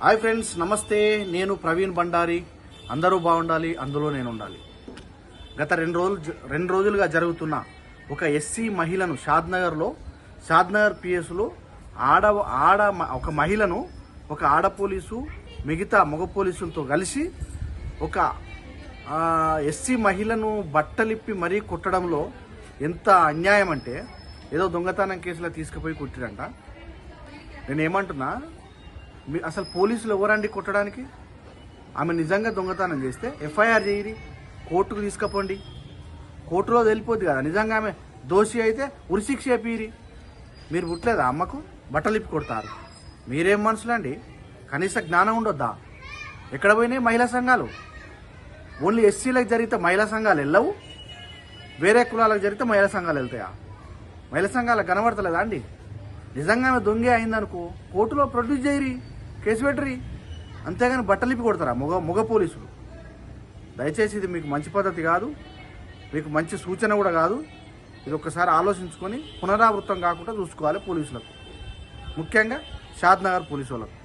Hi friends, నమస్తే. నేను ప్రవీణ్ బండారి. అందరూ బాగుండాలి, అందులో నేను ఉండాలి. గత రెండు రోజులుగా జరుగుతున్న ఒక ఎస్సీ మహిళను షాద్నగర్ పిఎస్లో ఒక మహిళను ఒక ఆడ పోలీసు మిగతా మగ పోలీసులతో కలిసి ఒక ఎస్సీ మహిళను బట్టలిప్పి మరీ కొట్టడంలో ఎంత అన్యాయం అంటే, ఏదో దొంగతనం కేసులో తీసుకుపోయి కొట్టిరంట. నేనేమంటున్నా, అసలు పోలీసులు ఎవరండి కొట్టడానికి? ఆమె నిజంగా దొంగతనం చేస్తే ఎఫ్ఐఆర్ చేయరి, కోర్టుకు తీసుకుపోండి, కోర్టులో తెలిపోద్ది కదా. నిజంగా ఆమె దోషి అయితే ఉరిశిక్ష చేపిరి. మీరు పుట్టలేదా అమ్మకు? బట్టలిప్పి కొడతారు. మీరేం మనుషులండి? కనీస జ్ఞానం ఉండొద్దా? ఎక్కడ పోయినాయి మహిళా సంఘాలు? ఓన్లీ ఎస్సీలకు జరిగితే మహిళా సంఘాలు వెళ్ళవు, వేరే కులాలకు జరిగితే మహిళా సంఘాలు వెళ్తాయా? మహిళా సంఘాలకు కనబడతలేదా అండి? నిజంగా ఆమె దొంగే అయిందనుకో, కోర్టులో ప్రొడ్యూస్ చేయరి, కేసు పెట్టరి. అంతేగాని బట్టలిప్పి కొడతారా మగ పోలీసులు? దయచేసి ఇది మీకు మంచి పద్ధతి కాదు, మీకు మంచి సూచన కూడా కాదు. ఇది ఒక్కసారి ఆలోచించుకొని పునరావృతం కాకుండా చూసుకోవాలి పోలీసులకు, ముఖ్యంగా షాద్నగర్ పోలీసు వాళ్ళకు.